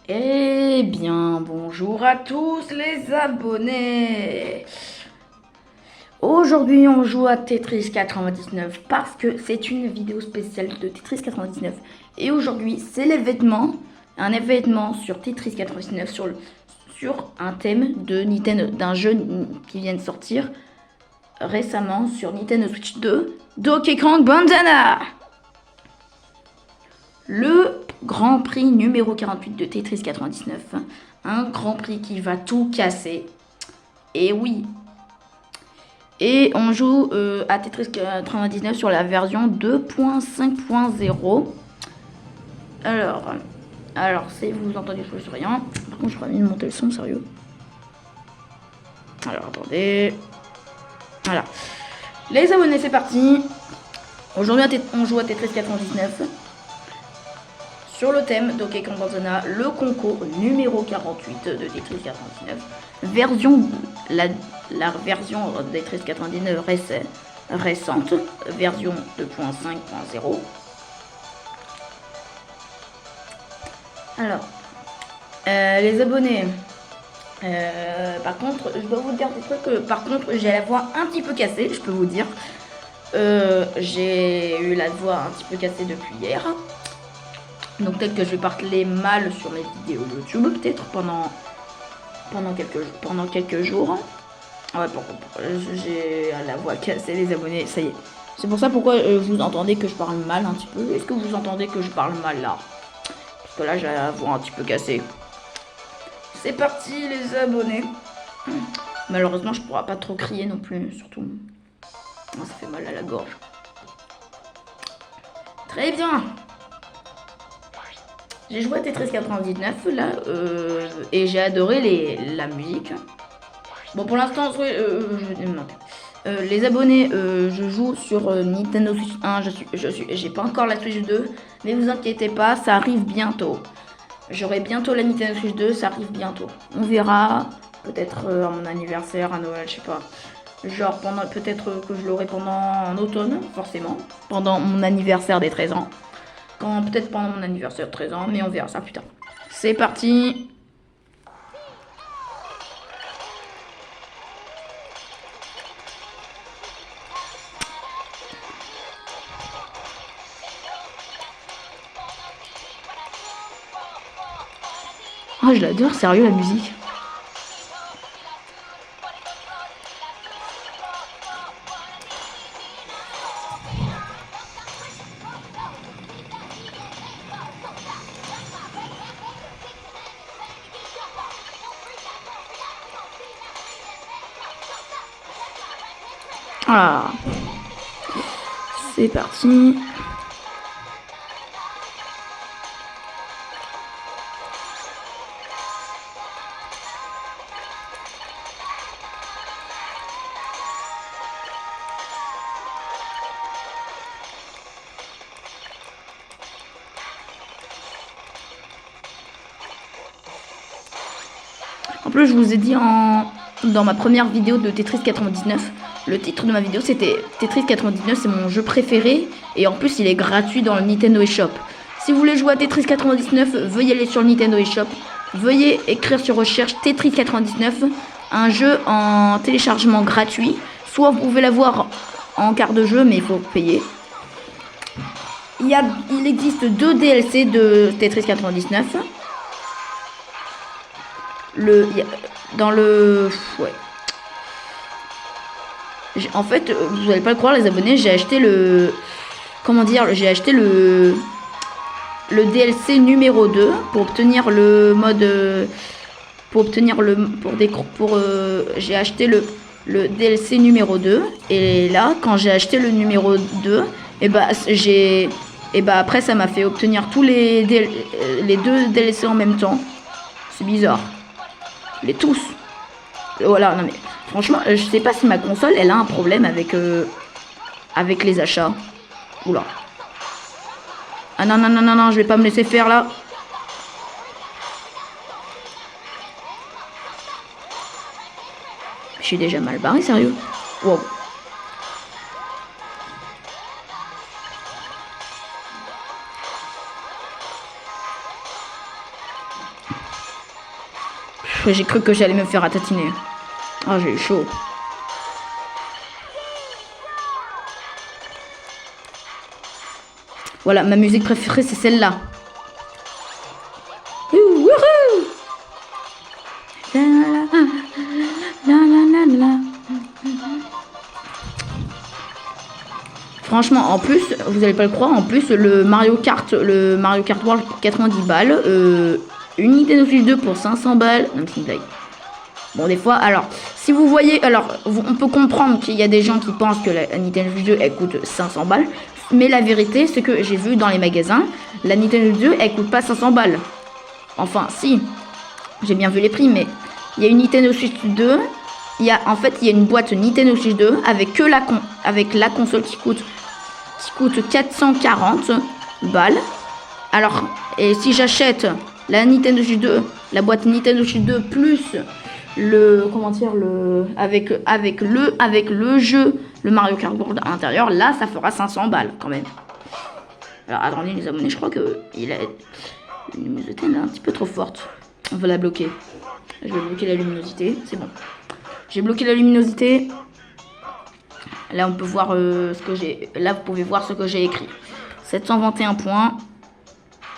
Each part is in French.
Eh bien, bonjour à tous les abonnés. Aujourd'hui, on joue à Tetris 99 parce que c'est une vidéo spéciale de Tetris 99. Et aujourd'hui, c'est l'événement, un événement sur Tetris 99 sur un thème de Nintendo, d'un jeu qui vient de sortir récemment sur Nintendo Switch 2, Donkey Kong Bandana. Le Grand Prix numéro 48 de Tetris 99. Un Grand Prix qui va tout casser. Et oui. Et on joue à Tetris 99 sur la version 2.5.0. Alors, si vous entendez, je ne rien. Par contre, je crois bien de monter le son, sérieux. Alors, attendez. Voilà. Les abonnés, c'est parti. Aujourd'hui, on joue à Tetris 99. Sur le thème Donkey Kong Bandana, le concours numéro 48 de Tetris 99, la version de Tetris 99 récente, version 2.5.0. Alors, les abonnés, par contre, je dois vous dire des trucs, par contre, j'ai la voix un petit peu cassée, je peux vous dire. J'ai eu la voix un petit peu cassée depuis hier. Donc peut-être que je vais parler mal sur mes vidéos YouTube, peut-être pendant quelques jours. Ouais, j'ai la voix cassée, les abonnés, ça y est. C'est pour ça pourquoi vous entendez que je parle mal un petit peu. Est-ce que vous entendez que je parle mal là? Parce que là, j'ai la voix un petit peu cassée. C'est parti, les abonnés. Malheureusement, je pourrai pas trop crier non plus, surtout. Ça fait mal à la gorge. Très bien. J'ai joué à Tetris 99 là et j'ai adoré la musique. Bon, pour l'instant, les abonnés, je joue sur Nintendo Switch 1. J'ai pas encore la Switch 2, mais vous inquiétez pas, ça arrive bientôt. J'aurai bientôt la Nintendo Switch 2, ça arrive bientôt. On verra, peut-être à mon anniversaire, à Noël, je sais pas. Genre peut-être que je l'aurai pendant en automne, forcément, pendant mon anniversaire des 13 ans. Peut-être pendant mon anniversaire de 13 ans, mais on verra ça plus tard. C'est parti. Oh, je l'adore, sérieux, la musique. Voilà. C'est parti. En plus, je vous ai dit dans ma première vidéo de Tetris 99, le titre de ma vidéo c'était Tetris 99, c'est mon jeu préféré et en plus il est gratuit dans le Nintendo eShop. Si vous voulez jouer à Tetris 99, veuillez aller sur le Nintendo eShop, veuillez écrire sur recherche Tetris 99, un jeu en téléchargement gratuit. Soit vous pouvez l'avoir en carte de jeu, mais il faut payer. Il existe 2 DLC de Tetris 99. En fait, vous n'allez pas le croire, les abonnés, j'ai acheté j'ai acheté le DLC numéro 2 pour obtenir le mode j'ai acheté le DLC numéro 2 et là quand j'ai acheté le numéro 2 et bah après ça m'a fait obtenir tous les 2 DLC en même temps. C'est bizarre. Les tous. Voilà, non mais franchement, je sais pas si ma console elle a un problème avec les achats. Oula. Ah non, non, non, non, non, je vais pas me laisser faire là. Je suis déjà mal barré, sérieux. Wow. J'ai cru que j'allais me faire ratatiner. Ah, j'ai eu chaud. Voilà, ma musique préférée, c'est celle-là. Franchement, en plus, vous allez pas le croire, en plus, le Mario Kart World pour 90 balles, une Nintendo Switch 2 pour 500 balles. Non, c'est une blague. Bon, des fois, alors, si vous voyez, alors, on peut comprendre qu'il y a des gens qui pensent que la Nintendo Switch 2, elle coûte 500 balles. Mais la vérité, c'est que j'ai vu dans les magasins, la Nintendo Switch 2, elle coûte pas 500 balles. Enfin, si, j'ai bien vu les prix, mais il y a une Nintendo Switch 2, en fait, il y a une boîte Nintendo Switch 2 avec la console qui coûte 440 balles. Alors, et si j'achète la Nintendo Switch 2, la boîte Nintendo Switch 2 plus avec le jeu, le Mario Kart World à l'intérieur, là, ça fera 500 balles quand même. Alors, attendez les abonnés, je crois que la luminosité est un petit peu trop forte. On va la bloquer. Je vais bloquer la luminosité, c'est bon. J'ai bloqué la luminosité. Là, on peut voir ce que j'ai. Là, vous pouvez voir ce que j'ai écrit. 721 points.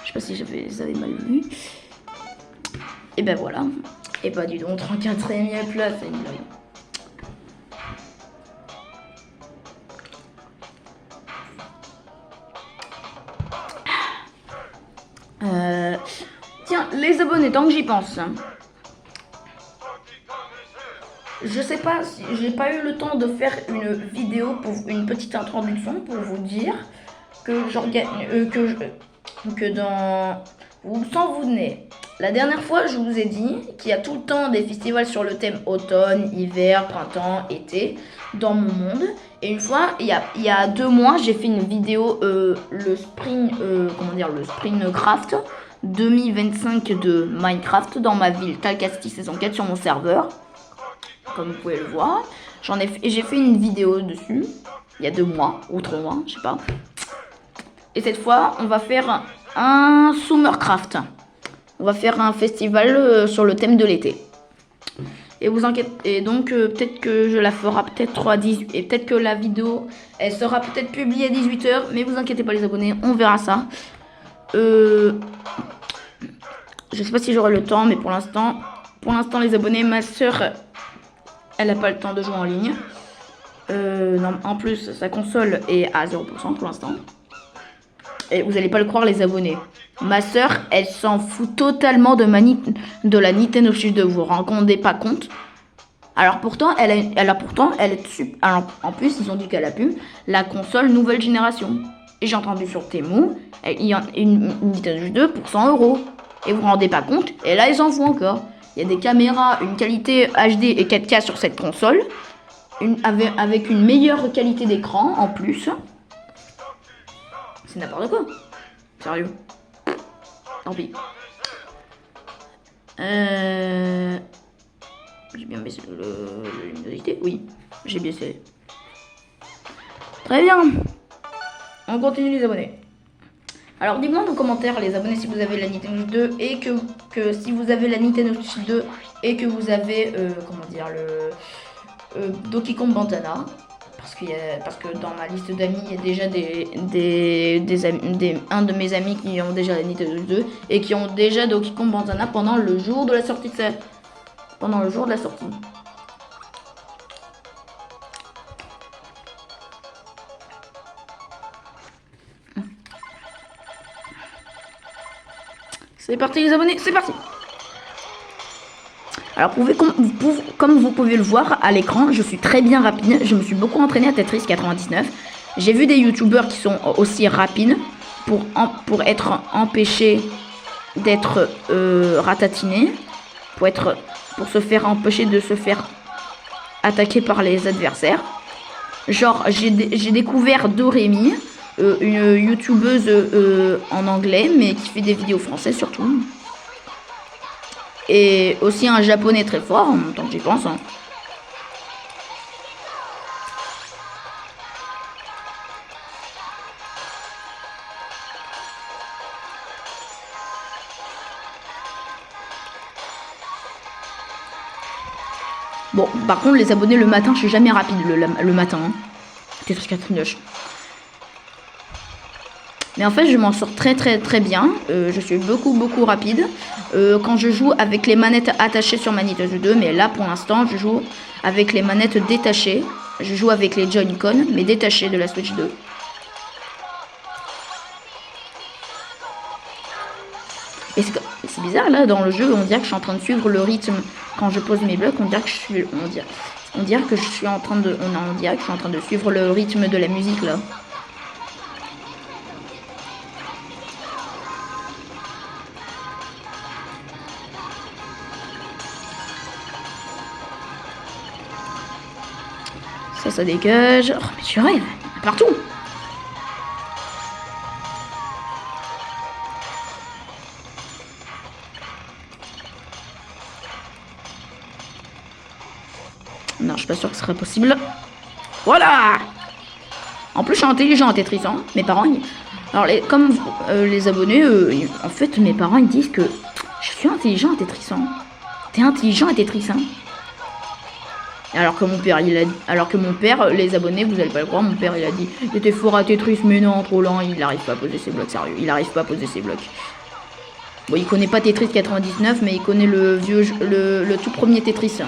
Je sais pas si vous avez mal vu. Et ben voilà. Et bah, dis donc, 34e place, c'est une blague. Tiens, les abonnés, tant que j'y pense. Je sais pas si j'ai pas eu le temps de faire une vidéo pour une petite introduction pour vous dire que sans vous donner. La dernière fois, je vous ai dit qu'il y a tout le temps des festivals sur le thème automne, hiver, printemps, été dans mon monde. Et une fois, il y a 2 mois, j'ai fait une vidéo le Spring Craft 2025 de Minecraft dans ma ville Talcasti saison 4 sur mon serveur. Comme vous pouvez le voir, j'ai fait une vidéo dessus il y a 2 mois ou 3 mois, je sais pas. Et cette fois, on va faire un Summercraft. On va faire un festival sur le thème de l'été. Et donc peut-être que je la ferai peut-être à 18 et peut-être que la vidéo elle sera peut-être publiée à 18h, mais vous inquiétez pas les abonnés, on verra ça. Je sais pas si j'aurai le temps, mais pour l'instant les abonnés, ma soeur elle n'a pas le temps de jouer en ligne. Non, en plus, sa console est à 0% pour l'instant. Et vous allez pas le croire, les abonnés. Ma soeur, elle s'en fout totalement de la Nintendo Switch 2. Vous vous rendez pas compte? Alors pourtant, en plus, ils ont dit qu'elle a pu la console nouvelle génération. Et j'ai entendu sur Temu, il y a une Nintendo Switch 2 pour 100 €. Et vous vous rendez pas compte? Et là, ils s'en foutent encore. Il y a des caméras, une qualité HD et 4K sur cette console. Avec une meilleure qualité d'écran en plus. C'est n'importe quoi. Sérieux. Tant pis. J'ai bien baissé la luminosité. Oui, j'ai baissé. Très bien. On continue les abonnés. Alors dis-moi dans les commentaires les abonnés si vous avez la Nintendo 2 et que si vous avez la Nintendo Switch 2 et que vous avez le Donkey Kong Bandana parce que dans ma liste d'amis il y a déjà un de mes amis qui ont déjà la Nintendo 2 et qui ont déjà Donkey Kong Bandana pendant le jour de la sortie C'est parti les abonnés, c'est parti. Alors comme vous pouvez le voir à l'écran, je suis très bien rapide. Je me suis beaucoup entraîné à Tetris 99. J'ai vu des youtubeurs qui sont aussi rapides pour être empêchés d'être ratatinés, pour se faire empêcher de se faire attaquer par les adversaires. Genre j'ai découvert Doremi, une youtubeuse en anglais mais qui fait des vidéos françaises surtout. Et aussi un japonais très fort en même temps que j'y pense. Hein. Bon, par contre, les abonnés le matin, je suis jamais rapide le matin. Hein. Tetris 99. Mais en fait, je m'en sors très bien. Je suis beaucoup rapide. Quand je joue avec les manettes attachées sur ma Nintendo 2, mais là, pour l'instant, je joue avec les manettes détachées. Je joue avec les Joy-Con, mais détachées de la Switch 2. Et c'est bizarre, là, dans le jeu, on dirait que je suis en train de suivre le rythme. Quand je pose mes blocs, on dirait que je suis... On dirait que je suis en train de... On dirait que je suis en train de suivre le rythme de la musique, là. Ça dégage. Oh, mais tu rêves, partout. Non, je suis pas sûre que ce serait possible. Voilà. En plus, je suis intelligent en Tetris, hein. Mes parents, alors comme les abonnés, en fait, mes parents, ils disent que je suis intelligent en Tetris, hein. T'es intelligent en Tetris, hein. Alors que mon père, les abonnés, vous allez pas le croire, mon père il a dit t'étais fort à Tetris, mais non, trop lent, il arrive pas à poser ses blocs, sérieux, il arrive pas à poser ses blocs. Bon, il connaît pas Tetris 99, mais il connaît le vieux, le tout premier Tetris.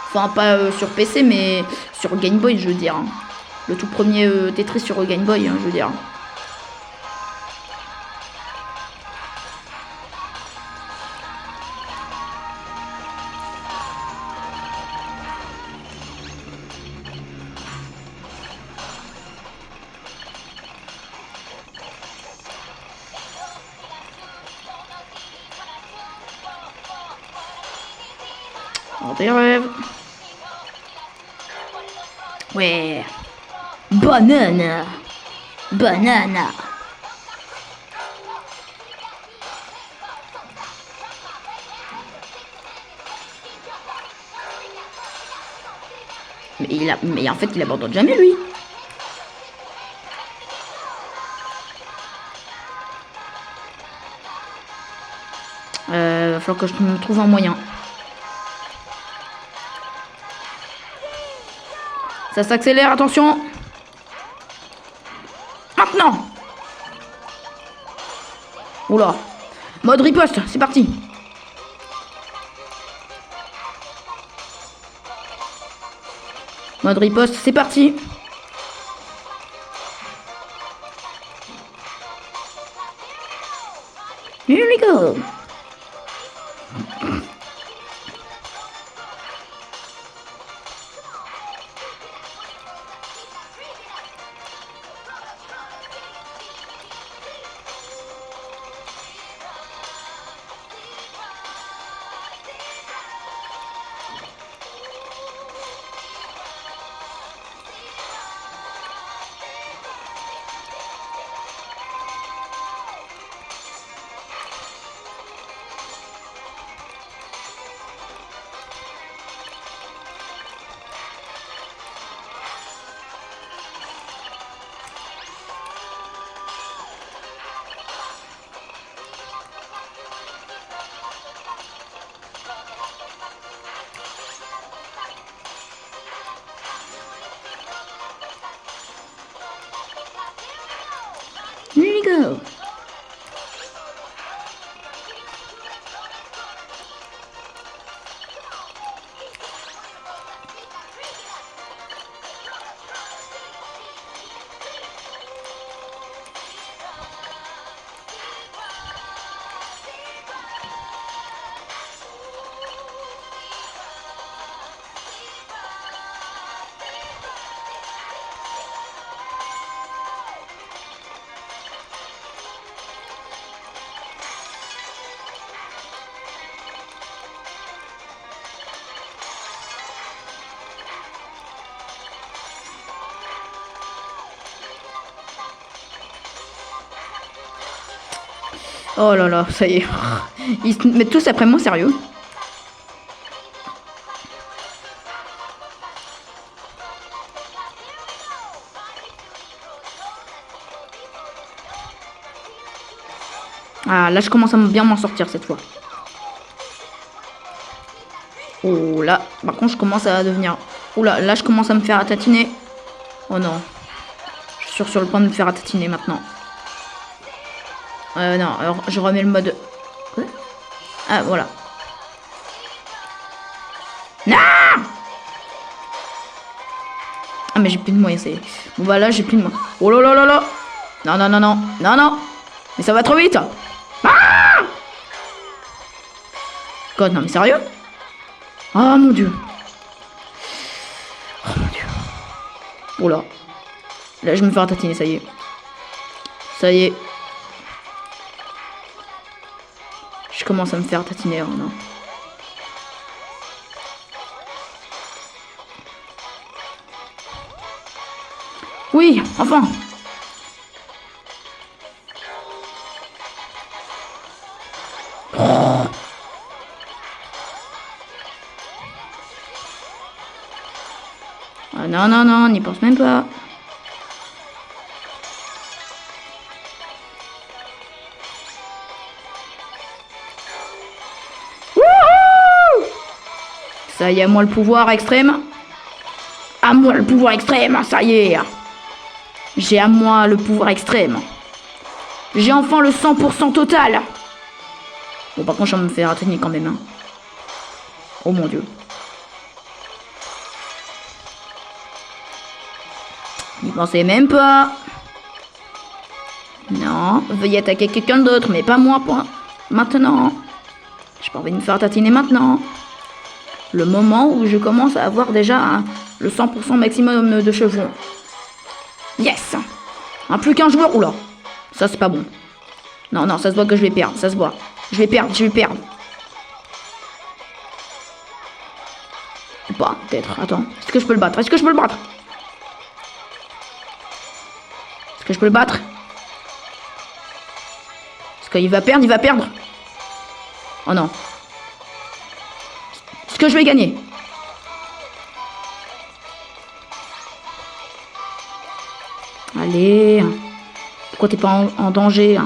Enfin, pas sur PC, mais sur Game Boy, je veux dire. Hein. Le tout premier Tetris sur Game Boy, hein, je veux dire. Alors, des rêves. Ouais. Banane. Banana. Mais en fait, il abandonne jamais, lui. Va falloir que je me trouve un moyen. Ça s'accélère, attention. Maintenant. Oula. Mode riposte, c'est parti. Mode riposte, c'est parti. Here we go. Here we go. Oh là là, ça y est. Ils se mettent tous après moi, sérieux. Ah, là, je commence à bien m'en sortir cette fois. Oh là, par contre, je commence à devenir... Oula, là, je commence à me faire tatiner. Oh non. Je suis sur le point de me faire tatiner maintenant. Non, alors, je remets le mode... Quoi? Ah, voilà. Non! Ah, mais j'ai plus de moyens, c'est... Bon, bah là, j'ai plus de moyens. Oh là là là là! Non, non, non, non. Non, non. Mais ça va trop vite. Ah! God, non, mais sérieux? Oh mon dieu. Oh mon dieu. Oh là. Là, je vais me faire tatiner, ça y est. Ça y est. Je commence à me faire tatiner, hein, non. Oui, enfin. Ah, non, non, non, n'y pense même pas. Wouhou! Ça y est, à moi le pouvoir extrême. À moi le pouvoir extrême, ça y est. J'ai à moi le pouvoir extrême. J'ai enfin le 100% total. Bon, par contre, je vais me faire atteindre quand même. Hein. Oh mon dieu. N'y pensez même pas. Non, veuillez attaquer quelqu'un d'autre, mais pas moi pour maintenant. J'ai pas envie de me faire tatiner maintenant. Le moment où je commence à avoir déjà le 100% maximum de cheveux. Yes! Plus qu'un joueur. Oula. Ça, c'est pas bon. Non, non, ça se voit que je vais perdre. Ça se voit. Je vais perdre, je vais perdre. Ou pas, peut-être. Attends. Est-ce que je peux le battre? Est-ce que je peux le battre? Est-ce que je peux le battre? Est-ce qu'il va perdre? Il va perdre. Oh non. Est-ce que je vais gagner? Allez. Pourquoi t'es pas en danger?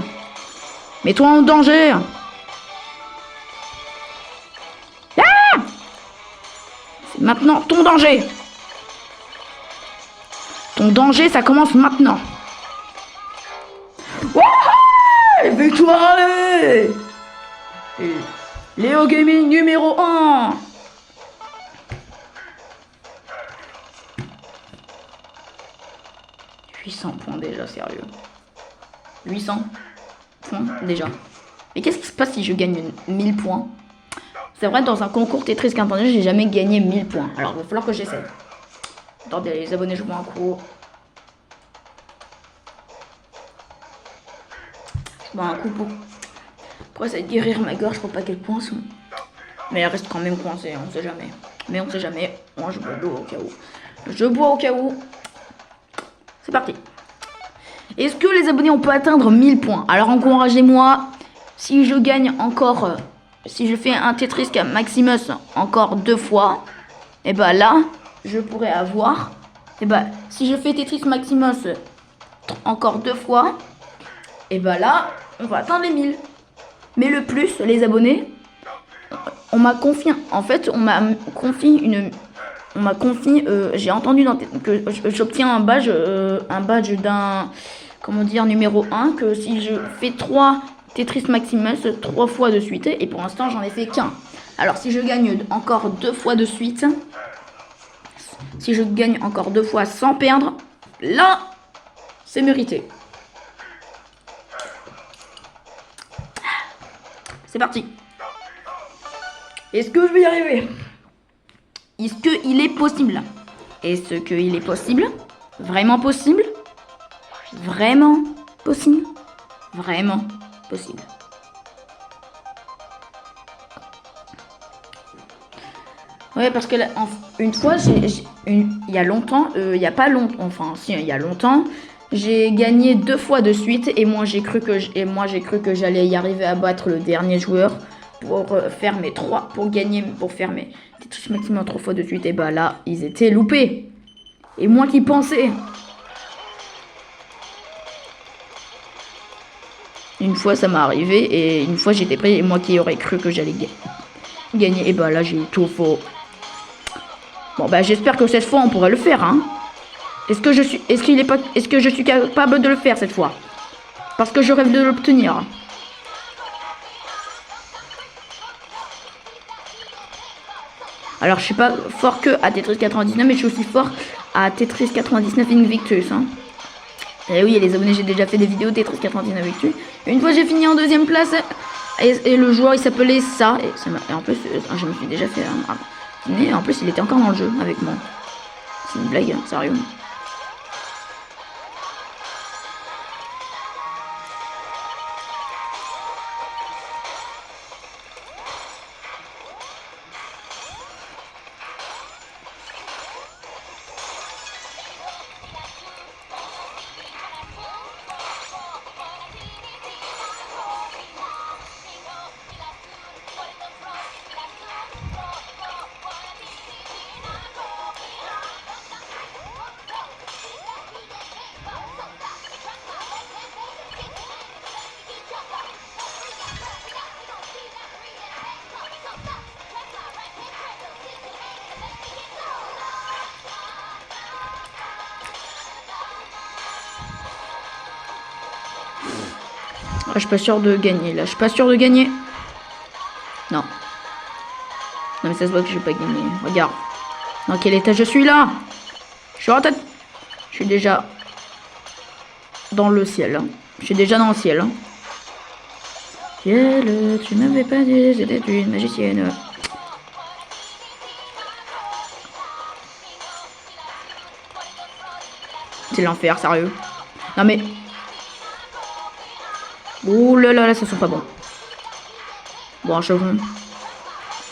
Mets-toi en danger. Ah! C'est maintenant ton danger. Ton danger, ça commence maintenant. Ouais! Victoire, allez! Léo Gaming numéro 1. « 800 points déjà, sérieux. 800 points déjà. Mais qu'est-ce qui se passe si je gagne 1000 points? C'est vrai, dans un concours Tetris 15, j'ai jamais gagné 1000 points. Alors, il va falloir que j'essaie. Attendez, les abonnés, je vois un coup. Je vois un coup pour essayer de guérir ma gorge pour pas qu'elle coince. Mais elle reste quand même coincée, on sait jamais. Mais on sait jamais. Moi, je bois de l'eau au cas où. Je bois au cas où. C'est parti. Est-ce que les abonnés, on peut atteindre 1000 points? Alors encouragez-moi. Si je gagne encore, si je fais un Tetris Maximus encore 2 fois, et bah là, je pourrais avoir, et bah si je fais Tetris Maximus encore 2 fois, et bah là, on va atteindre les 1000. Mais le plus, les abonnés, on m'a confié, en fait, on m'a confié j'ai entendu que j'obtiens un badge d'un, comment dire, numéro 1, que si je fais 3 Tetris Maximus 3 fois de suite, et pour l'instant j'en ai fait qu'un. Alors si je gagne encore 2 fois de suite, si je gagne encore 2 fois sans perdre, là, c'est mérité. C'est parti. Est-ce que je vais y arriver? Est-ce qu'il est possible? Est-ce qu'il est possible? Vraiment possible? Vraiment possible? Vraiment possible. Ouais, parce que là, une fois, il y a longtemps, il y a pas longtemps, enfin, si, il y a longtemps, j'ai gagné 2 fois de suite et moi j'ai cru que j'allais y arriver à battre le dernier joueur pour faire mes 3, pour faire mes Tetris maximum 3 fois de suite. Et bah là, ils étaient loupés. Et moi qui pensais. Une fois ça m'est arrivé et une fois j'étais prêt et moi qui aurais cru que j'allais gagner. Gagner. Et bah là, j'ai eu tout faux. Bon, bah j'espère que cette fois, on pourrait le faire, hein. Est-ce que je suis capable de le faire cette fois? Parce que je rêve de l'obtenir. Alors, je suis pas fort que à Tetris 99, mais je suis aussi fort à Tetris 99 Invictus. Hein. Et oui, les abonnés, j'ai déjà fait des vidéos Tetris 99 Invictus. Et une fois, j'ai fini en deuxième place. Et le joueur, il s'appelait ça. Et en plus, je me suis déjà fait et en plus, il était encore dans le jeu avec moi. C'est une blague, hein, sérieux. Ah, je suis pas sûr de gagner là. Je suis pas sûr de gagner. Non. Non mais ça se voit que je vais pas gagner. Regarde. Dans quel état je suis là? Je suis en tête. Je suis déjà dans le ciel. Hein. Je suis déjà dans le ciel. Hein. Ciel, tu m'avais pas dit, c'était une magicienne. C'est l'enfer, sérieux. Non mais... Ouh là là, là, ça sent pas bon. Bon, un chevron.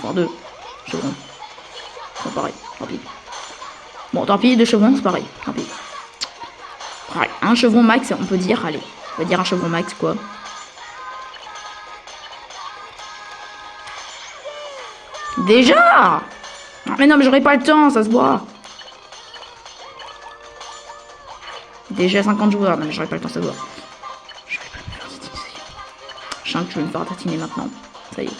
Bon, deux. Chevron. Bon, pareil, tant pis. Bon, tant pis, deux chevrons, c'est pareil, tant pis. Pareil, un chevron max, on peut dire, allez. On va dire un chevron max, quoi. Déjà! Mais non, mais j'aurais pas le temps, ça se voit. Déjà 50 joueurs, non mais j'aurais pas le temps, ça se voit. Je sens que je vais me faire tatiner maintenant. Ça y est.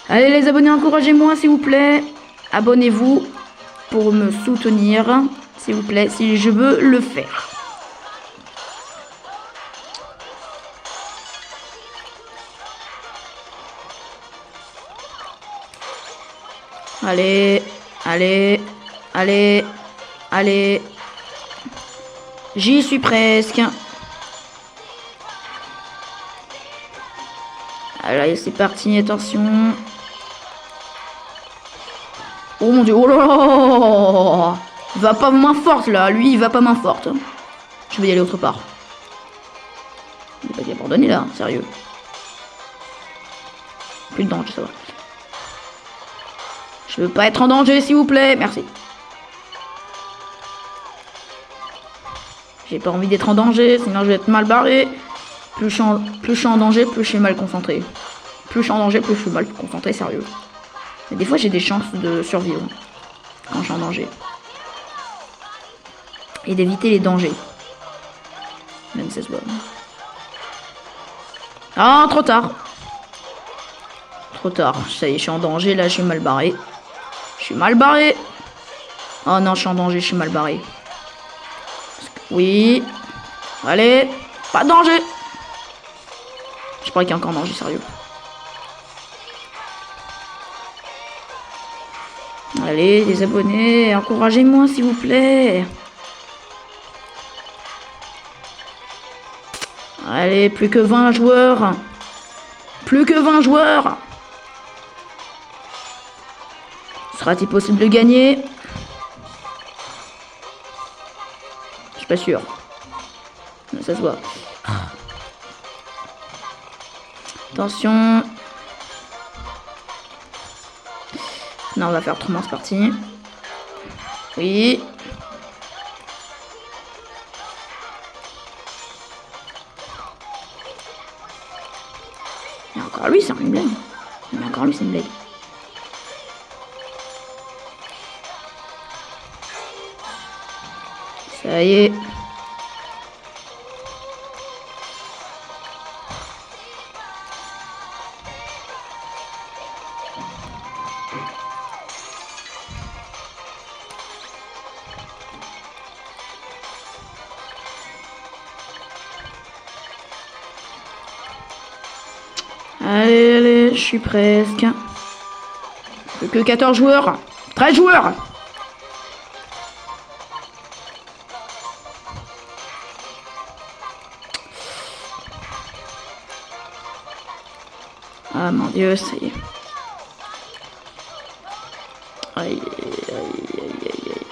Allez les abonnés, encouragez-moi s'il vous plaît. Abonnez-vous pour me soutenir. S'il vous plaît, si je veux le faire. Allez, allez, allez, allez. J'y suis presque. Allez, c'est parti, attention. Oh mon dieu, oh là là. Va pas main forte là, lui il va pas main forte. Je vais y aller autre part. Il va pas abandonner là, sérieux. Plus de danger, ça va. Je veux pas être en danger s'il vous plaît, merci. J'ai pas envie d'être en danger, sinon je vais être mal barré. Plus je suis en danger, plus je suis mal concentré. Plus je suis en danger, plus je suis mal concentré, sérieux. Et des fois, j'ai des chances de survivre quand je suis en danger. Et d'éviter les dangers. Même ça se voit. Ah, trop tard. Trop tard. Ça y est, je suis en danger. Là, je suis mal barré. Je suis mal barré. Oh non, je suis en danger, je suis mal barré. Oui. Allez. Pas de danger. Je crois qu'il y a encore danger, sérieux. Allez, les abonnés, encouragez-moi, s'il vous plaît. Allez, plus que 20 joueurs. Plus que 20 joueurs. Sera-t-il possible de gagner? Je suis pas sûr. Mais ça se voit. Attention. Non, on va faire 3 c'est parti. Oui. Et encore lui, c'est une blague. Mais encore lui, c'est une blague. Ça y est. je suis presque. Plus que 14 joueurs. 13 joueurs. Ah mon Dieu, ça y est. Aïe, aïe, aïe, aïe, aïe.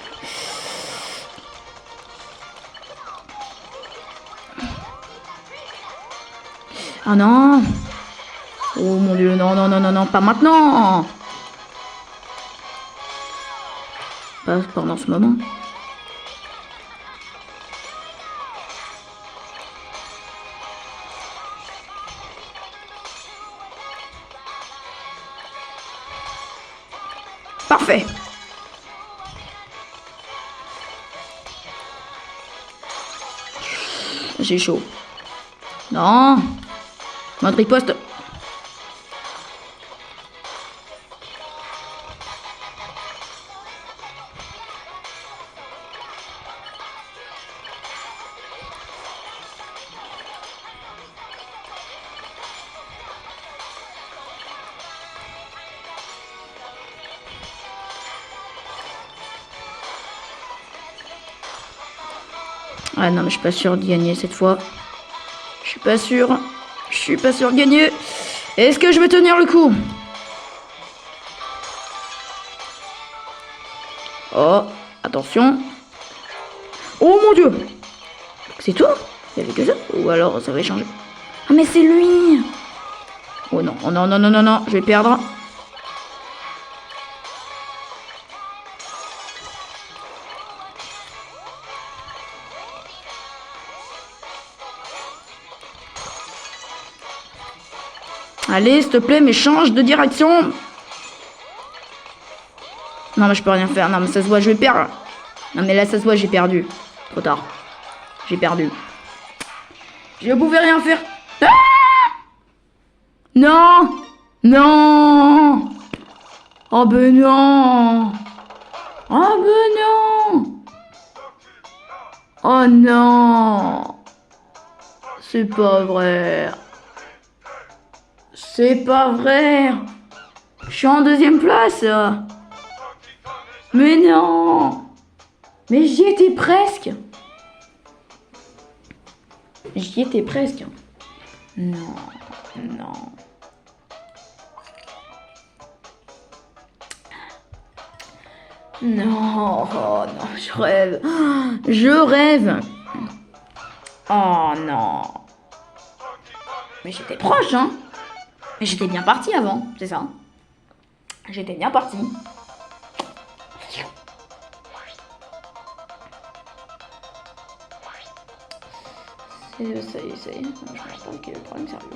Ah non. Oh mon Dieu, non, non, non, non, non, pas maintenant. Pas pendant ce moment. Parfait. J'ai chaud. Non. Mode riposte. Ah non, mais je suis pas sûr de gagner cette fois. Je suis pas sûr. Je suis pas sûr de gagner. Est-ce que je vais tenir le coup? Oh, attention. Oh mon Dieu. C'est tout? Il y avait que ça? Ou alors ça va changer? Ah mais c'est lui. Oh non, oh non, non, non, non, non, je vais perdre. Allez, s'il te plaît, mais change de direction. Non, mais je peux rien faire. Non, mais ça se voit, je vais perdre. Non, mais là, ça se voit, j'ai perdu. Trop tard. J'ai perdu. Je pouvais rien faire. Ah non. Non. Oh ben non. Oh ben non. Oh non. C'est pas vrai. C'est pas vrai. Je suis en deuxième place. Mais non. Mais j'y étais presque. J'y étais presque. Non. Non. Non. Oh non, je rêve. Je rêve. Oh non. Mais j'étais proche, hein. Mais j'étais bien parti avant, c'est ça. J'étais bien parti. Ça y est, ça y est. Je pense pas qu'il y ait le problème sérieux.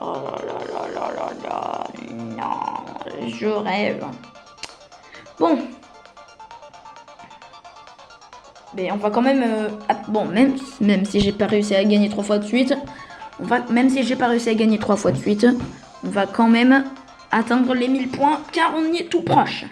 Oh là là là là là là. Non, je rêve. Bon. Mais on va quand même... bon, même si j'ai pas réussi à gagner 3 fois de suite, même si j'ai pas réussi à gagner 3 fois de suite, on va quand même atteindre les 1000 points, car on y est tout proche.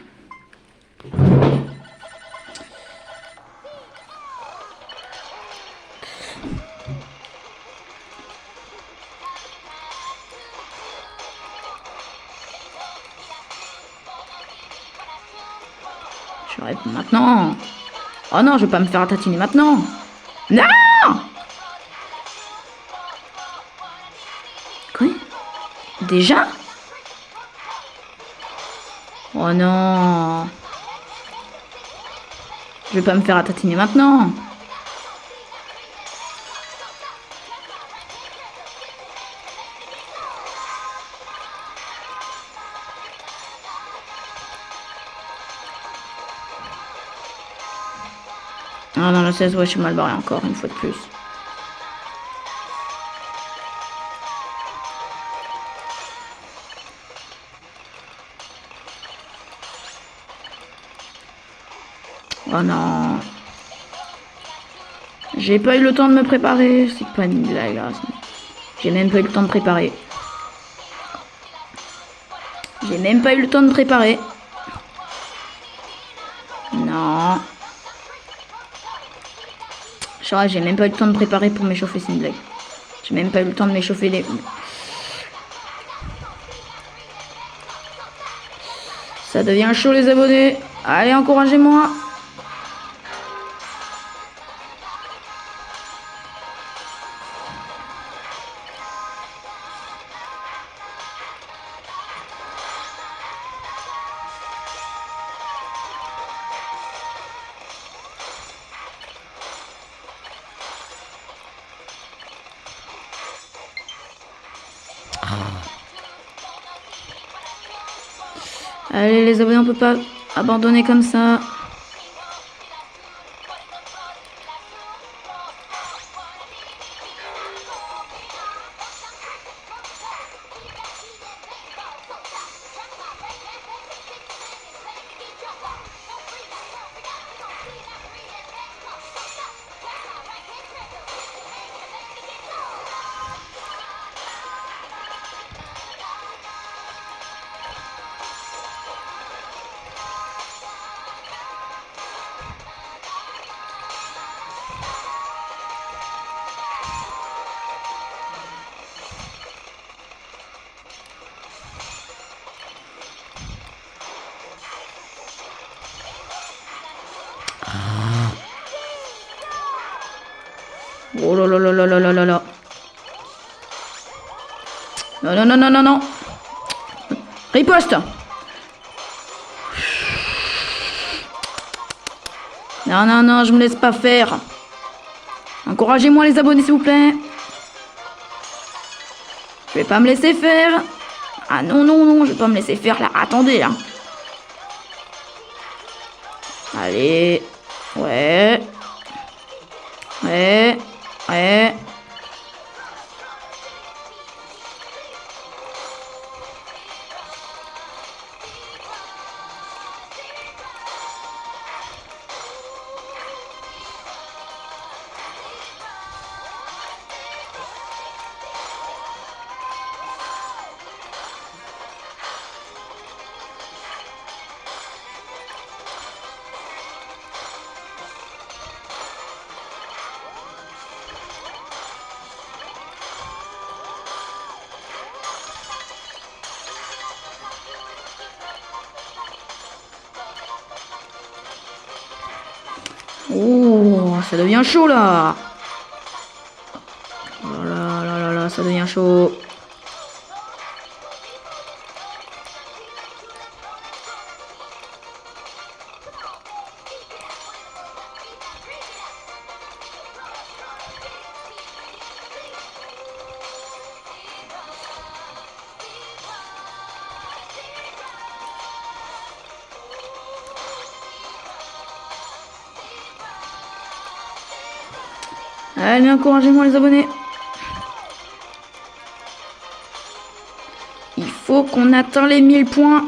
Je réponds maintenant. Oh non, je vais pas me faire tatiner maintenant. Non! Quoi? Déjà? Oh non. Je vais pas me faire tatiner maintenant. Ah non, le 16, ouais, je suis mal barré encore, une fois de plus. Oh non. J'ai pas eu le temps de me préparer. C'est pas une blague, là. J'ai même pas eu le temps de préparer. J'ai même pas eu le temps de préparer. Non. J'ai même pas eu le temps de préparer pour m'échauffer, c'est une blague. J'ai même pas eu le temps de m'échauffer les... Ça devient chaud les abonnés. Allez, encouragez-moi. Allez les abonnés, on peut pas abandonner comme ça. Oh là là là là là là là là. Non, non, non, non, non, non. Riposte. Non, non, non, je me laisse pas faire. Encouragez-moi les abonnés, s'il vous plaît. Je vais pas me laisser faire. Ah non, non, non, je vais pas me laisser faire là. Attendez là. Allez. Ouais. Ouais. Ouais. Oh, ça devient chaud là. Oh là là là là, ça devient chaud. Allez, encouragez-moi les abonnés. Il faut qu'on atteigne les 1000 points.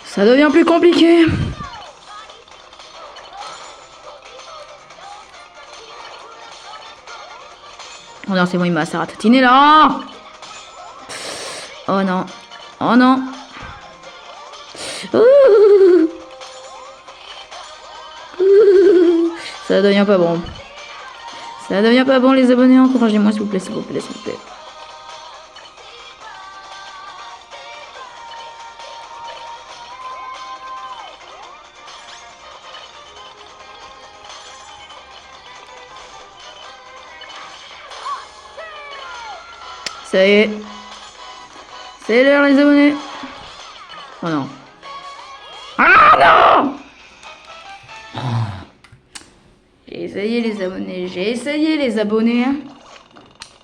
Ça devient plus compliqué. Oh non, c'est bon, il m'a assez ratatiné là. Oh non. Oh non. Ça devient pas bon. Ça devient pas bon les abonnés, encouragez-moi s'il vous plaît, s'il vous plaît, s'il vous plaît. Ça y est. C'est l'heure les abonnés. Oh non. Ah non! J'ai essayé les abonnés, j'ai essayé les abonnés.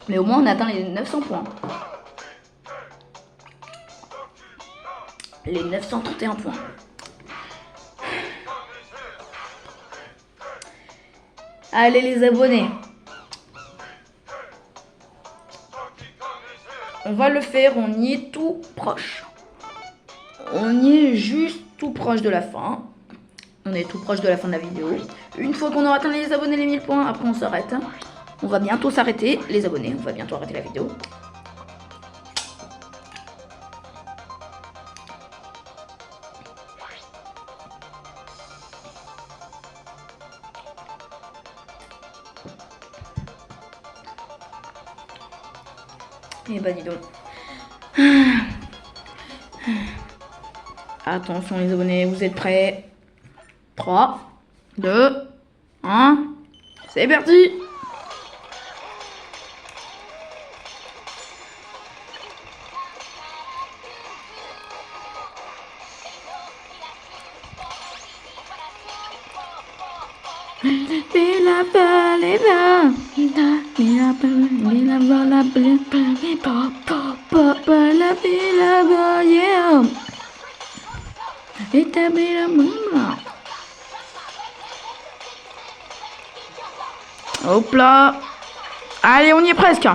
Mais au moins on atteint les 900 points. Les 931 points. Allez les abonnés. On va le faire, on y est tout proche. On y est juste tout proche de la fin. On est tout proche de la fin de la vidéo. Une fois qu'on aura atteint les abonnés, les 1000 points, après on s'arrête. On va bientôt s'arrêter, les abonnés. On va bientôt arrêter la vidéo. Et bah dis donc. Attention les abonnés, vous êtes prêts? 3, 2, 1, c'est parti! Hop là. Allez, on y est presque.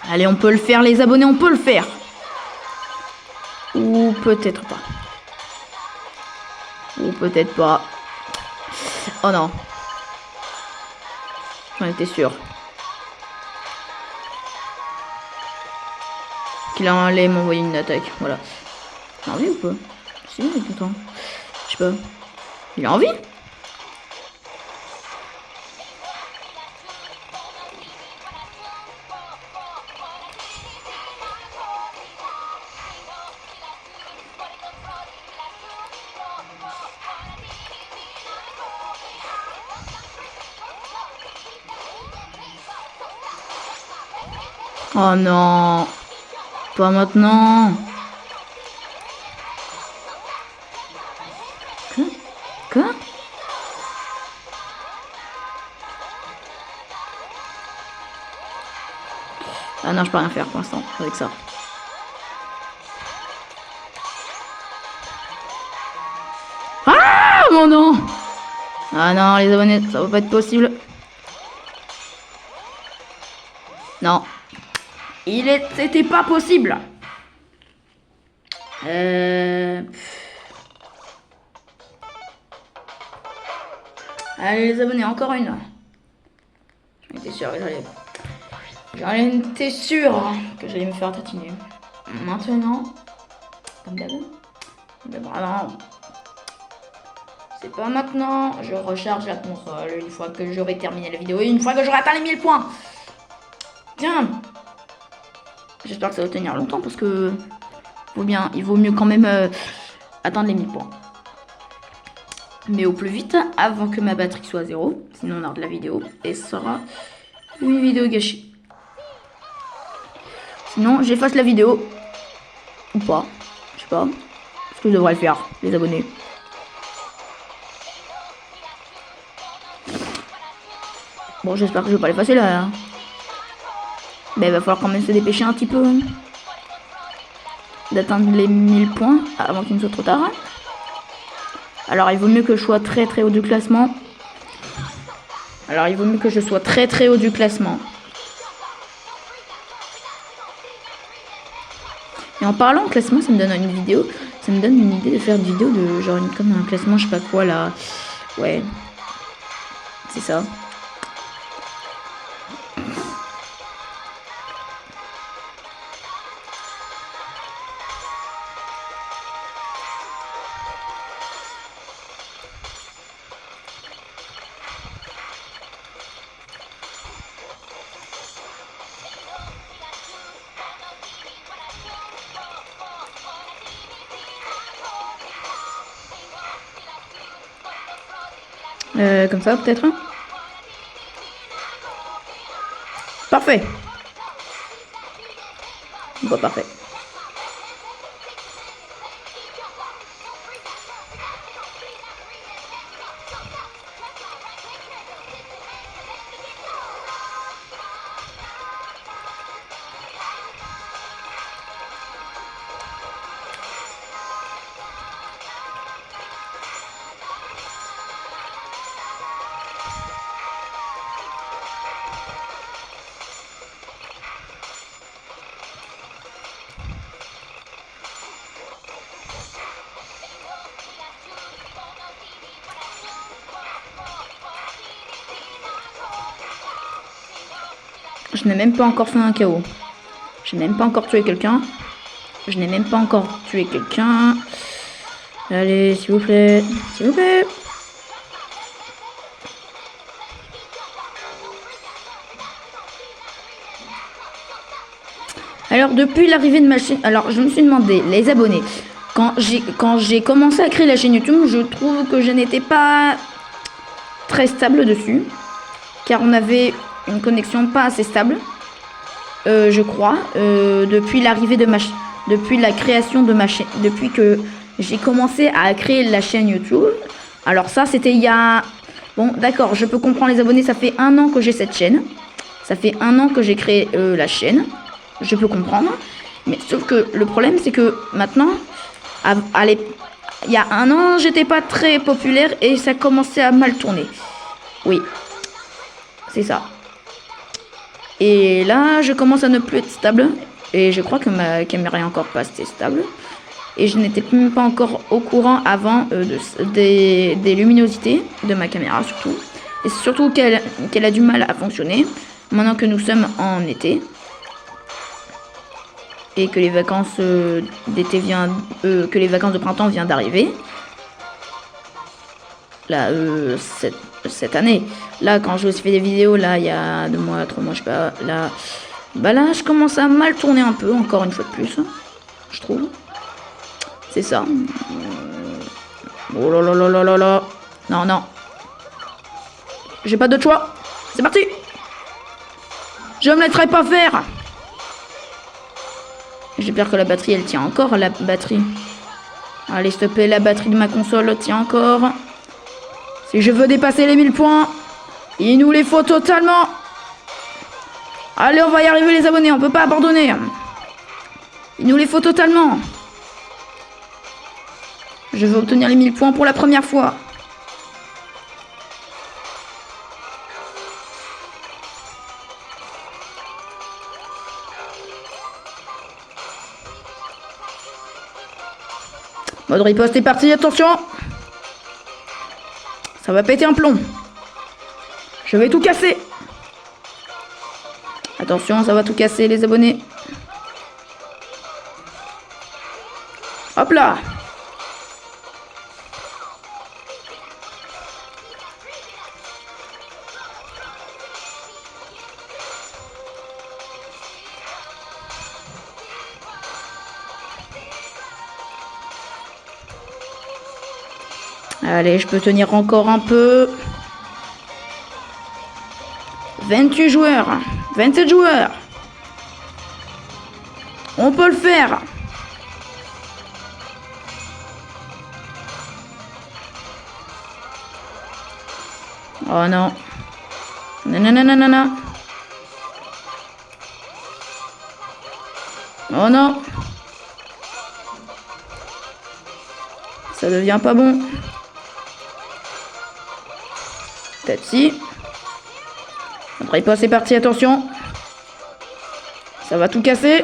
Allez, on peut le faire, les abonnés, on peut le faire. Ou peut-être pas. Ou peut-être pas. Oh non. J'en étais sûr. Qu'il allait m'envoyer une attaque. Voilà. Il a envie ou pas? Si, il est content. Je sais pas. Il a envie? Oh non. Pas maintenant. Quoi? Ah non, je peux rien faire pour l'instant avec ça. Ah mon non. Ah non, les abonnés, ça va pas être possible. Non. C'était pas possible. Allez les abonnés, encore une. J'en étais sûr que j'allais me faire tatiner. Maintenant, comme d'hab. Alors, c'est pas maintenant. Je recharge la console une fois que j'aurai terminé la vidéo et une fois que j'aurai atteint les 1000 points. Tiens. J'espère que ça va tenir longtemps parce que il vaut mieux quand même atteindre les 1000 points. Mais au plus vite, avant que ma batterie soit à 0. Sinon on arrête la vidéo et ce sera une vidéo gâchée. Sinon j'efface la vidéo. Ou pas. Je sais pas. Parce que je devrais le faire, les abonnés. Bon, j'espère que je vais pas l'effacer là. Mais il va falloir quand même se dépêcher un petit peu. D'atteindre les 1000 points avant qu'il ne soit trop tard. Alors il vaut mieux que je sois très haut du classement. Et en parlant de classement, ça me donne une vidéo. Ça me donne une idée de faire une vidéo de genre comme un classement, je sais pas quoi là. Ouais. C'est ça. Comme ça, peut-être. Parfait. Bon, parfait. Je n'ai même pas encore fait un KO. Je n'ai même pas encore tué quelqu'un. Je n'ai même pas encore tué quelqu'un. Allez, s'il vous plaît. S'il vous plaît. Alors, depuis l'arrivée de ma chaîne... Alors, je me suis demandé, les abonnés, quand j'ai commencé à créer la chaîne YouTube, je trouve que je n'étais pas très stable dessus. Car on avait une connexion pas assez stable. Je crois. Depuis l'arrivée de ma chaîne... Depuis la création de ma chaîne... Depuis que j'ai commencé à créer la chaîne YouTube. Alors ça, c'était il y a... Bon, d'accord, je peux comprendre les abonnés. Ça fait 1 an que j'ai cette chaîne. Ça fait 1 an que j'ai créé la chaîne. Je peux comprendre. Mais sauf que le problème, c'est que maintenant, il y a 1 an, j'étais pas très populaire et ça commençait à mal tourner. Oui. C'est ça. Et là, je commence à ne plus être stable. Et je crois que ma caméra est encore pas assez stable. Et je n'étais même pas encore au courant avant des luminosités de ma caméra, surtout. Et surtout qu'elle a du mal à fonctionner. Maintenant que nous sommes en été. Et que les vacances d'été que les vacances de printemps viennent d'arriver. Là, cette année. Là, quand je fais des vidéos, là, il y a 2 mois, 3 mois, je sais pas, là... Bah là, je commence à mal tourner un peu, encore une fois de plus, je trouve. C'est ça. Oh là là là là là là. Non, non. J'ai pas d'autre choix. C'est parti. Je me laisserai pas faire. J'espère que la batterie, elle tient encore, la batterie. Allez, s'il te plaît, la batterie de ma console tient encore. Si je veux dépasser les 1000 points, il nous les faut totalement. Allez, on va y arriver les abonnés, on peut pas abandonner. Il nous les faut totalement. Je veux obtenir les 1000 points pour la première fois. Mode riposte est parti, attention. Ça va péter un plomb. Je vais tout casser. Attention, ça va tout casser, les abonnés. Hop là. Allez, je peux tenir encore un peu. 28 joueurs. 27 joueurs. On peut le faire. Oh non. Non, non, non, non, non, non. Oh non. Ça devient pas bon. Peut-être si. Après pas, c'est parti, attention. Ça va tout casser.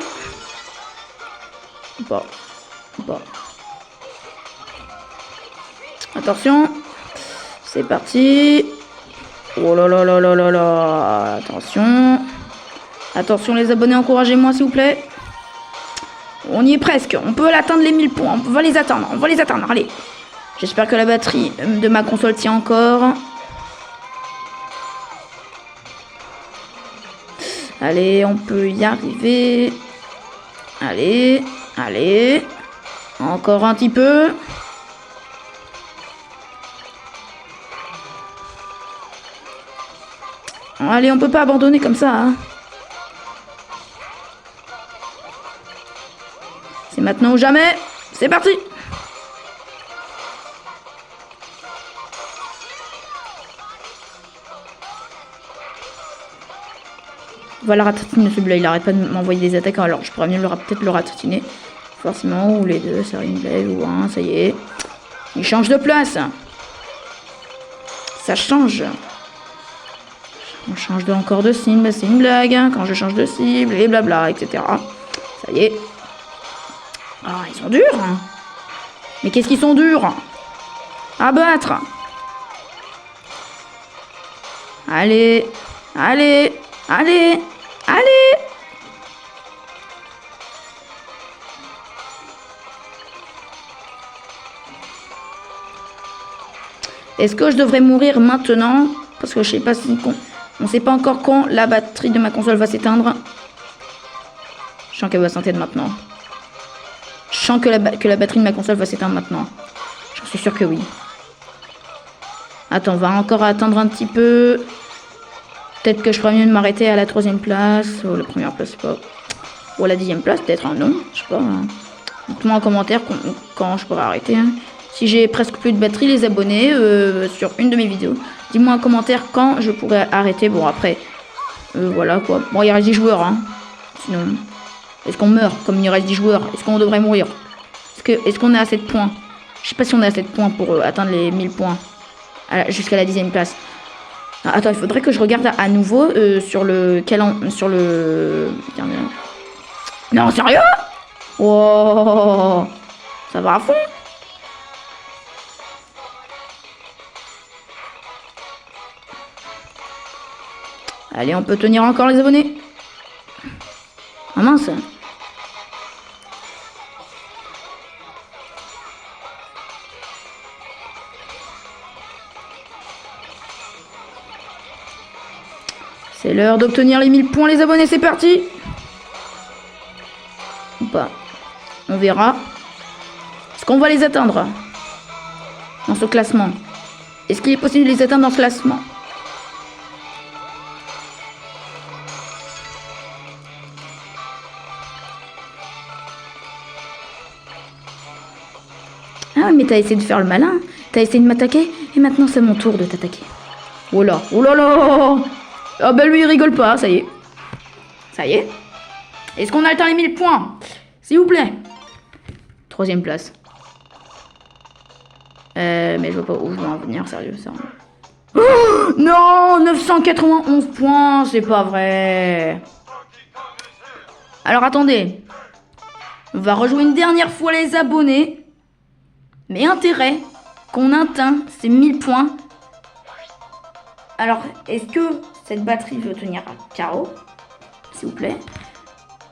Bon. Bon. Attention. C'est parti. Oh là là là là là là. Attention. Attention les abonnés, encouragez-moi s'il vous plaît. On y est presque. On peut atteindre les 1000 points. On va les atteindre. On va les atteindre. Allez. J'espère que la batterie de ma console tient encore. Allez, on peut y arriver. Allez, allez. Encore un petit peu. Allez, on peut pas abandonner comme ça. Hein. C'est maintenant ou jamais. C'est parti. Va la ratatiner celui-là, il arrête pas de m'envoyer des attaques, alors je pourrais mieux peut-être le ratatiner. Forcément, ou les deux, c'est une blague, ou un, ça y est. Il change de place. Ça change. On change encore de cible, c'est une blague, hein, quand je change de cible, et blabla, etc. Ça y est. Ah, ils sont durs. Hein. Mais qu'est-ce qu'ils sont durs? À battre. Allez, allez, allez. Allez! Est-ce que je devrais mourir maintenant? Parce que je sais pas si... On sait pas encore quand la batterie de ma console va s'éteindre. Je sens qu'elle va s'éteindre maintenant. Je sens que la batterie de ma console va s'éteindre maintenant. J'en suis sûr que oui. Attends, on va encore attendre un petit peu. Peut-être que je ferais mieux de m'arrêter à la 3e place. Ou la première place, je sais pas. Ou à la 10e place, peut-être. Hein, non, je sais pas. Hein. Dites-moi en commentaire quand je pourrais arrêter. Hein. Si j'ai presque plus de batterie, les abonnés, sur une de mes vidéos. Dis-moi en commentaire quand je pourrais arrêter. Bon, après, voilà quoi. Bon, il reste 10 joueurs. Hein. Sinon, est-ce qu'on meurt comme il reste 10 joueurs? Est-ce qu'on devrait mourir? Est-ce qu'on a assez de points? Je sais pas si on a assez de points pour atteindre les 1000 points. Jusqu'à la 10e place. Attends, il faudrait que je regarde à nouveau sur le Non, sérieux? Wow, ça va à fond. Allez, on peut tenir encore les abonnés. Ah mince. C'est l'heure d'obtenir les 1000 points, les abonnés, c'est parti. Ou pas. On verra. Est-ce qu'on va les atteindre dans ce classement? Est-ce qu'il est possible de les atteindre dans ce classement? Ah mais t'as essayé de faire le malin. T'as essayé de m'attaquer et maintenant c'est mon tour de t'attaquer. Oh là, oh là là. Oh bah lui il rigole pas, ça y est. Ça y est. Est-ce qu'on a atteint les 1000 points? S'il vous plaît. 3e place. Mais je vois pas où je vais en venir, sérieux ça. Oh non, 991 points, c'est pas vrai. Alors attendez. On va rejouer une dernière fois les abonnés. Mais intérêt qu'on atteint ces 1000 points. Alors, est-ce que cette batterie veut tenir à carreau? S'il vous plaît.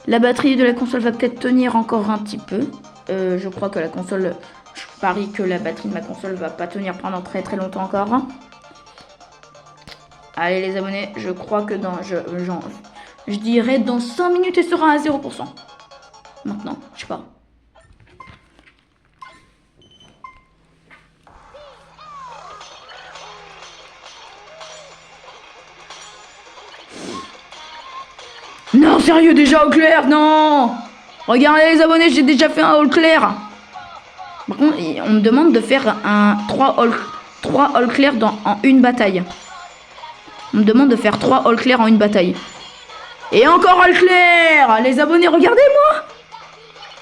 La batterie de la console va peut-être tenir encore un petit peu. Je crois que la console... Je parie que la batterie de ma console va pas tenir pendant très très longtemps encore. Allez les abonnés, je crois que dans... Je dirais dans 5 minutes elle sera à 0%. Maintenant, je sais pas. Non, sérieux, déjà au clair, non. Regardez les abonnés, j'ai déjà fait un all clair. Par contre, on me demande de faire un 3 all clair en une bataille. On me demande de faire 3 all clair en une bataille. Et encore all clair. Les abonnés, regardez-moi.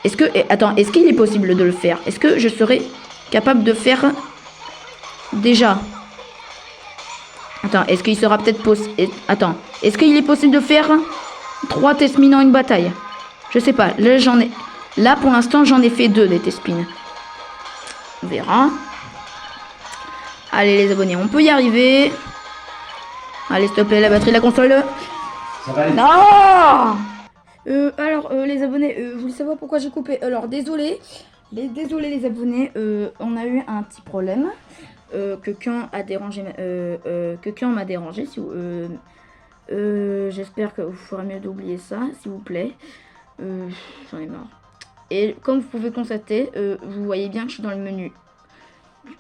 Est-ce que... Attends, est-ce qu'il est possible de le faire? Est-ce que je serais capable de faire... Déjà. Attends, est-ce qu'il sera peut-être possible... Attends, est-ce qu'il est possible de faire... 3 test-spins en une bataille? Je sais pas. Là, Là, pour l'instant, j'en ai fait 2 des test-spins. On verra. Allez, les abonnés, on peut y arriver. Allez, s'il te plaît, la batterie de la console. Ça va aller. Non. Alors, les abonnés, vous voulez savoir pourquoi j'ai coupé? Alors, désolé. Désolé, les abonnés. On a eu un petit problème. Quelqu'un a dérangé. Quelqu'un m'a dérangé. Si vous... j'espère que vous ferez mieux d'oublier ça, s'il vous plaît. J'en ai marre. Et comme vous pouvez constater, vous voyez bien que je suis dans le menu.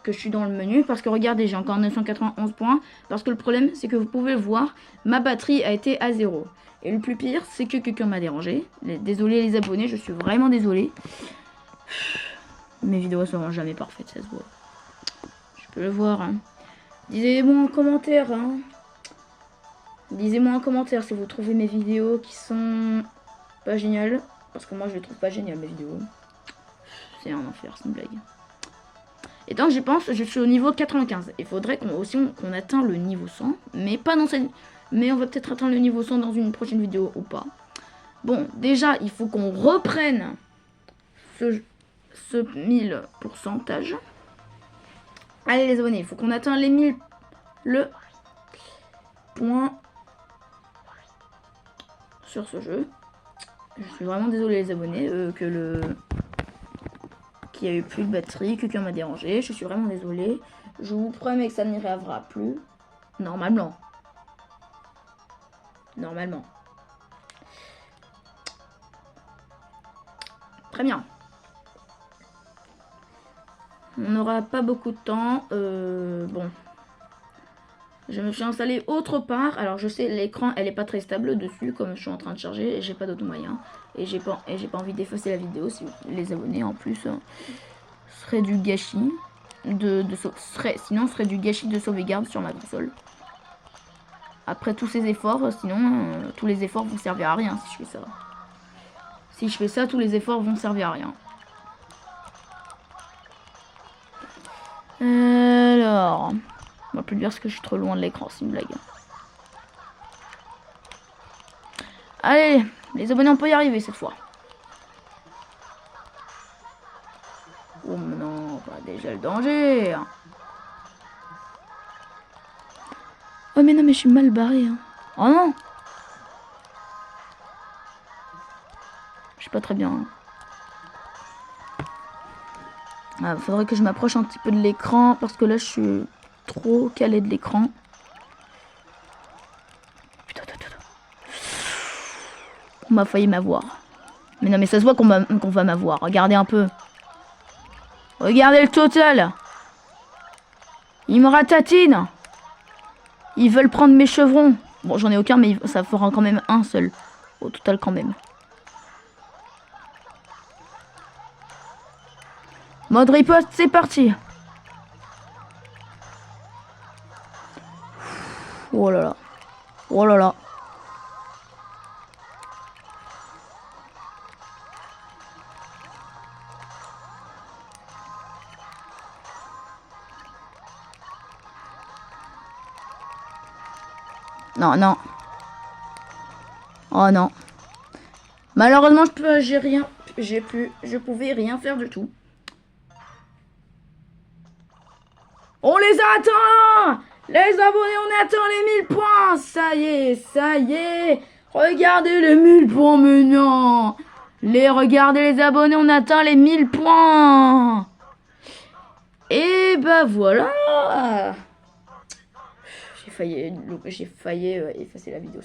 que je suis dans le menu. Parce que regardez, j'ai encore 991 points. Parce que le problème, c'est que vous pouvez le voir, ma batterie a été à 0. Et le plus pire, c'est que quelqu'un m'a dérangé. Désolé les abonnés, je suis vraiment désolé. Mes vidéos seront jamais parfaites, ça se voit. Je peux le voir. Hein. Disez-moi en commentaire. Hein. Disez-moi en commentaire si vous trouvez mes vidéos qui sont pas géniales. Parce que moi, je les trouve pas géniales, mes vidéos. C'est un enfer, c'est une blague. Et tant que j'y pense, je suis au niveau 95. Il faudrait qu'on atteigne le niveau 100. Mais pas dans cette... Mais on va peut-être atteindre le niveau 100 dans une prochaine vidéo ou pas. Bon, déjà, il faut qu'on reprenne ce 1000 pourcentage. Allez les abonnés, il faut qu'on atteigne les 1000 le point sur ce jeu. Je suis vraiment désolé les abonnés qu'il y a eu plus de batterie, que quelqu'un m'a dérangé. Je suis vraiment désolé. Je vous promets que ça n'y arrivera plus. Normalement. Normalement. Très bien. On n'aura pas beaucoup de temps. Bon. Je me suis installé autre part. Alors je sais, l'écran, elle est pas très stable dessus, comme je suis en train de charger. Et j'ai pas d'autre moyen. Et j'ai pas envie d'effacer la vidéo. Si les abonnés, en plus, serait du gâchis. Sinon, ce serait du gâchis de sauvegarde sur ma console. Après tous ces efforts, sinon, tous les efforts vont servir à rien si je fais ça. Si je fais ça, tous les efforts vont servir à rien. Alors, on va plus dire parce que je suis trop loin de l'écran, c'est une blague. Allez, les abonnés, on peut y arriver cette fois. Oh non, pas déjà le danger. Oh mais non, mais je suis mal barré. Hein. Oh non. Je suis pas très bien. Hein. Ah, faudrait que je m'approche un petit peu de l'écran parce que là je suis trop calé de l'écran. Putain, putain. On m'a failli m'avoir. Mais non, mais ça se voit qu'on va m'avoir. Regardez un peu. Regardez le total. Ils me ratatinent. Ils veulent prendre mes chevrons. Bon, j'en ai aucun, mais ça fera quand même un seul. Au total, quand même. Mode riposte, c'est parti. Oh là là. Oh là là. Non, non. Oh non. Malheureusement, je pouvais rien faire du tout. On les attend! Les abonnés, on attend les 1000 points! Ça y est, ça y est! Regardez les 1000 points, mais non! Regardez les abonnés, on atteint les 1000 points! Et bah voilà! J'ai failli effacer la vidéo.